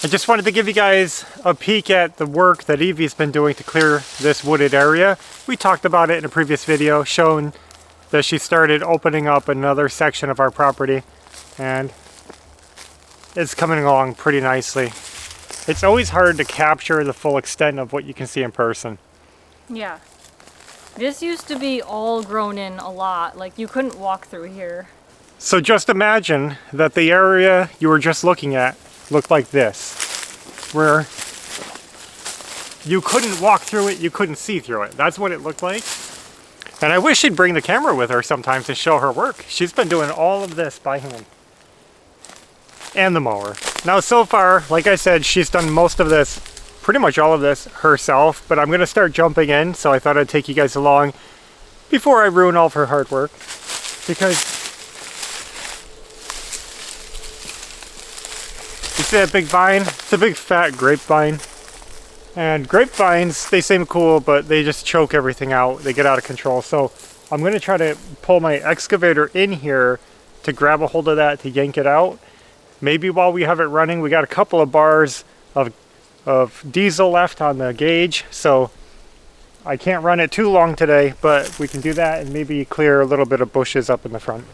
I just wanted to give you guys a peek at the work that Evie's been doing to clear this wooded area. We talked about it in a previous video, showing that she started opening up another section of our property, and it's coming along pretty nicely. It's always hard to capture the full extent of what you can see in person. Yeah. This used to be all grown in a lot, like you couldn't walk through here. So just imagine that the area you were just looking at looked like this, where you couldn't walk through it, you couldn't see through it. That's what it looked like. And I wish she'd bring the camera with her sometimes to show her work. She's been doing all of this by hand. And the mower. Now so far, like I said, she's done most of this, pretty much all of this herself, but I'm gonna start jumping in, so I thought I'd take you guys along before I ruin all of her hard work. Because you see that big vine? It's a big fat grapevine. And grapevines, they seem cool, but they just choke everything out. They get out of control. So I'm gonna try to pull my excavator in here to grab a hold of that, to yank it out. Maybe while we have it running, we got a couple of bars of diesel left on the gauge. So I can't run it too long today, but we can do that and maybe clear a little bit of bushes up in the front.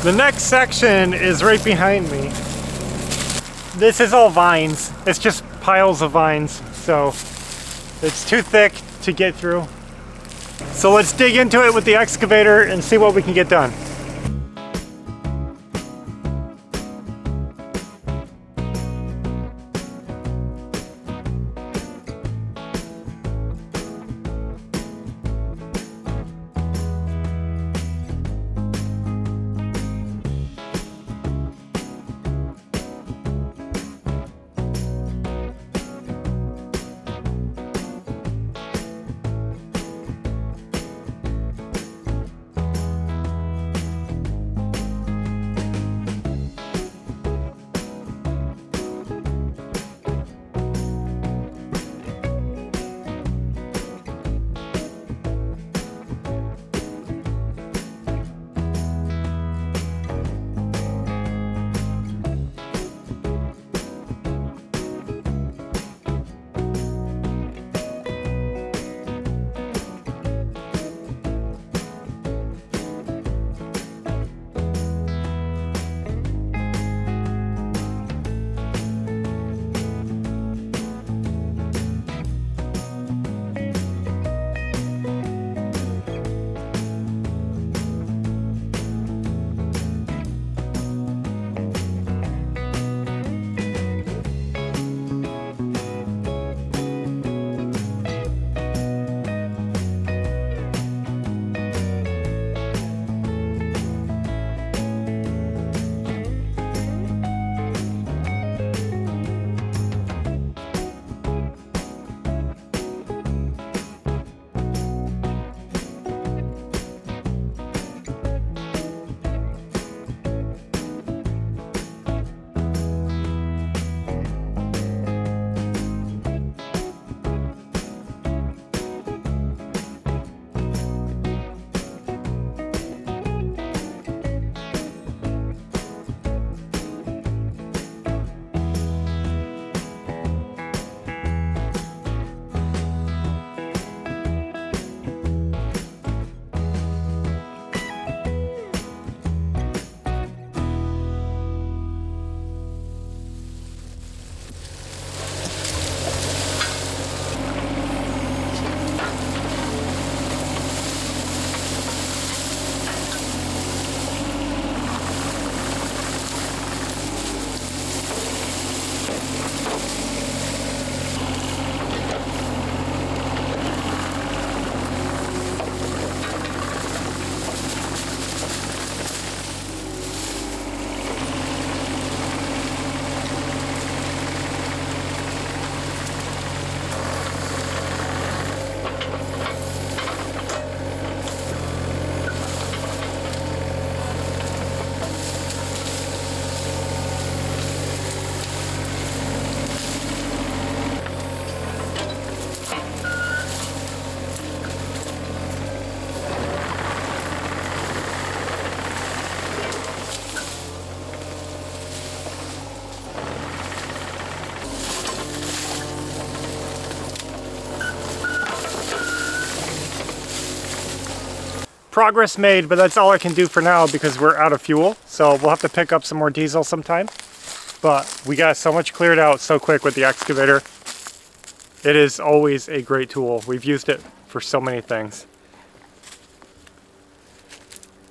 The next section is right behind me. This is all vines. It's just piles of vines, so it's too thick to get through. So let's dig into it with the excavator and see what we can get done. Progress made, but that's all I can do for now because we're out of fuel. So we'll have to pick up some more diesel sometime. But we got so much cleared out so quick with the excavator. It is always a great tool. We've used it for so many things.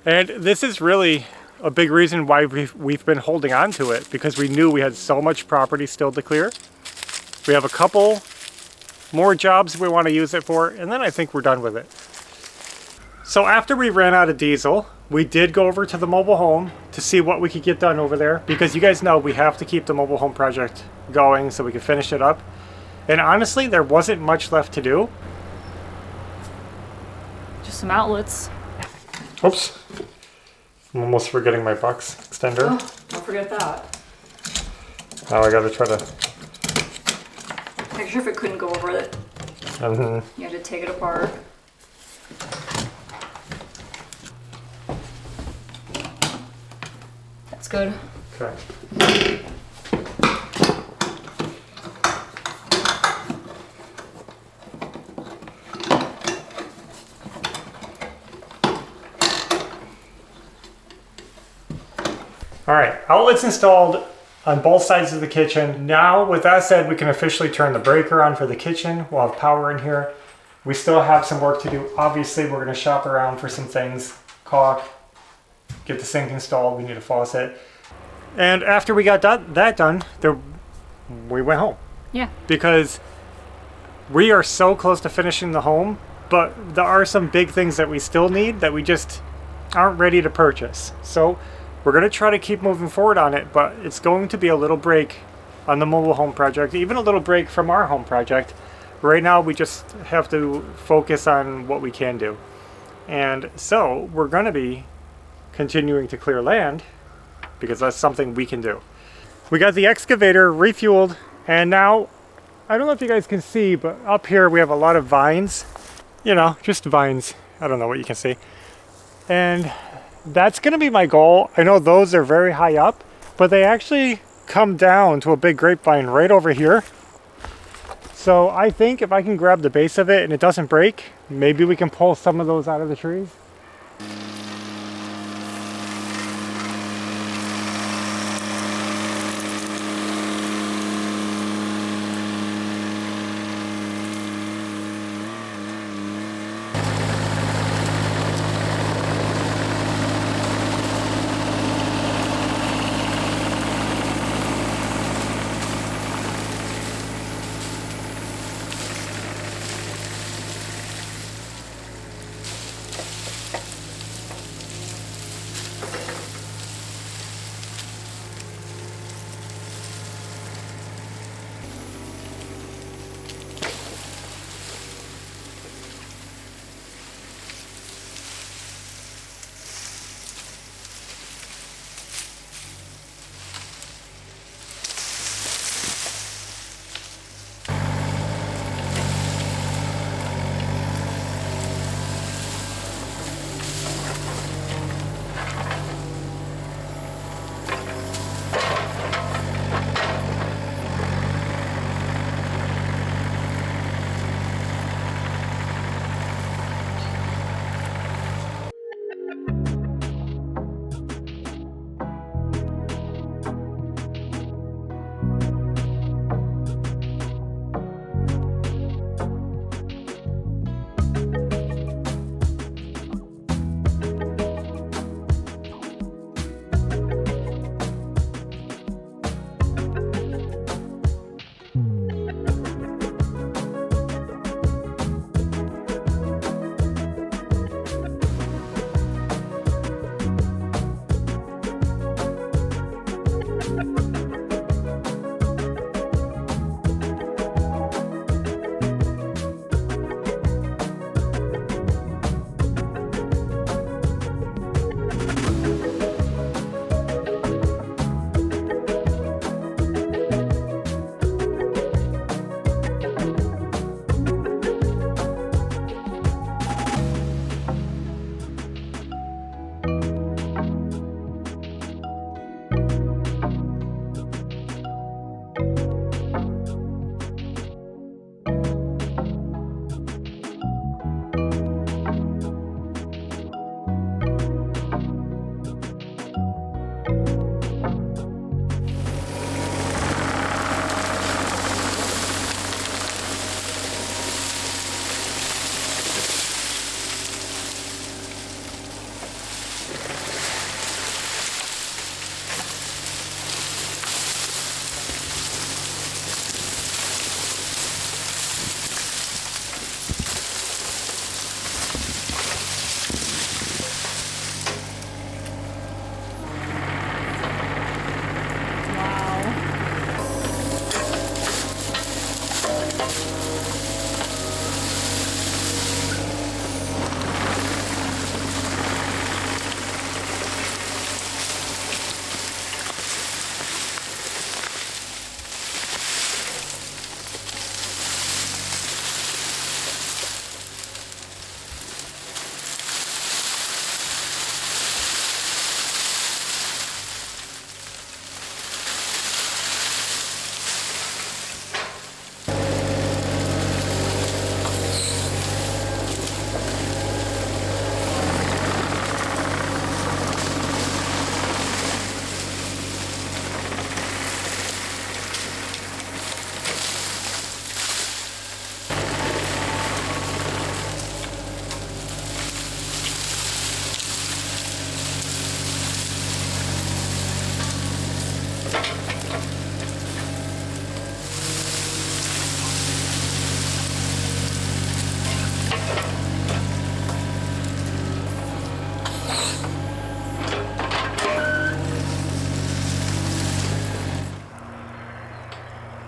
And this is really a big reason why we've been holding on to it, because we knew we had so much property still to clear. We have a couple more jobs we want to use it for, and then I think we're done with it. So after we ran out of diesel, we did go over to the mobile home to see what we could get done over there, because you guys know we have to keep the mobile home project going so we can finish it up. And honestly, there wasn't much left to do. Just some outlets. Oops. I'm almost forgetting my box extender. Oh, don't forget that. Now I gotta try to... Make sure if it couldn't go over it. You had to take it apart. That's good. Okay. All right, outlets installed on both sides of the kitchen. Now, with that said, we can officially turn the breaker on for the kitchen. We'll have power in here. We still have some work to do. Obviously, we're gonna shop around for some things. Caulk, get the sink installed, we need a faucet. And after we got that done, we went home. Yeah. Because we are so close to finishing the home, but there are some big things that we still need that we just aren't ready to purchase. So we're going to try to keep moving forward on it, but it's going to be a little break on the mobile home project, even a little break from our home project. Right now, we just have to focus on what we can do. And so we're going to be continuing to clear land because that's something we can do. We got the excavator refueled, and now, I don't know if you guys can see, but up here we have a lot of vines. You know, just vines. I don't know what you can see. And that's going to be my goal. I know those are very high up, but they actually come down to a big grapevine right over here. So I think if I can grab the base of it and it doesn't break, maybe we can pull some of those out of the trees.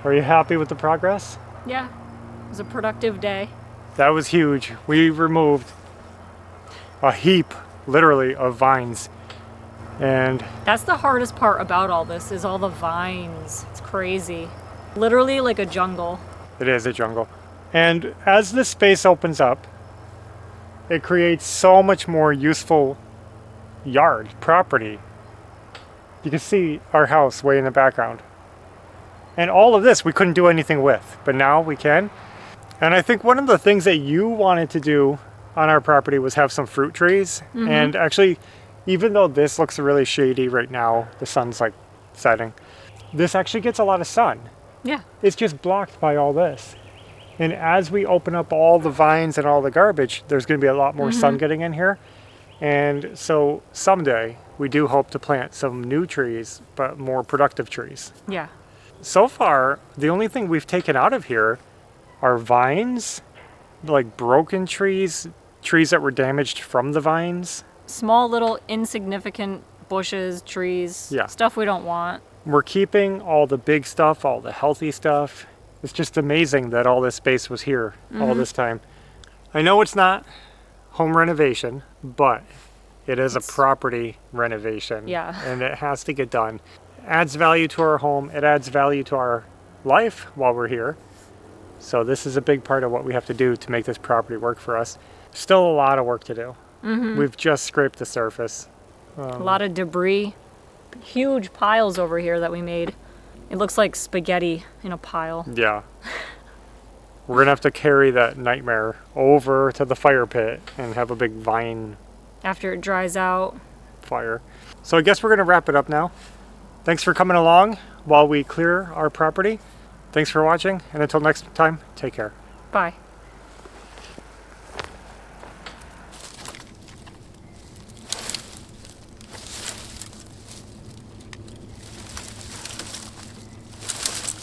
Are you happy with the progress? Yeah, it was a productive day. That was huge. We removed a heap, literally, of vines. And That's the hardest part about all this is all the vines. It's crazy. Literally like a jungle. it is a jungle. And as this space opens up, it creates so much more useful yard, property. You can see our house way in the background. And all of this we couldn't do anything with, but now we can. And I think one of the things that you wanted to do on our property was have some fruit trees. And actually, even though this looks really shady right now, the sun's like setting, this actually gets a lot of sun. Yeah. It's just blocked by all this. And as we open up all the vines and all the garbage, there's going to be a lot more sun getting in here. And so someday we do hope to plant some new trees, but more productive trees. Yeah. So far, the only thing we've taken out of here are vines, like broken trees, trees that were damaged from the vines. Small little insignificant bushes, trees, Yeah. stuff we don't want. We're keeping all the big stuff, all the healthy stuff. It's just amazing that all this space was here all this time. I know it's not home renovation, but it is a property renovation. Yeah. And it has to get done. It adds value to our home. It adds value to our life while we're here. So this is a big part of what we have to do to make this property work for us. Still a lot of work to do. We've just scraped the surface. A lot of debris. Huge piles over here that we made. It looks like spaghetti in a pile. Yeah. We're gonna have to carry that nightmare over to the fire pit and have a big vine After it dries out. fire. So I guess we're gonna wrap it up now. Thanks for coming along while we clear our property. Thanks for watching, and until next time, take care. Bye.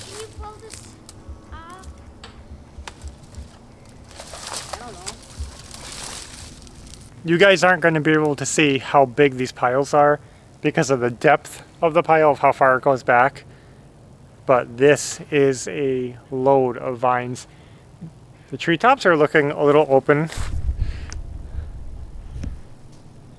Can you pull this off? I don't know. You guys aren't going to be able to see how big these piles are because of the depth of the pile, of how far it goes back. But this is a load of vines. The treetops are looking a little open.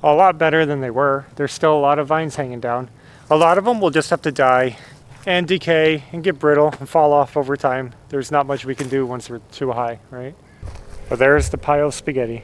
A lot better than they were. There's still a lot of vines hanging down. A lot of them will just have to die and decay and get brittle and fall off over time. There's not much we can do once they're too high, right? But there's the pile of spaghetti.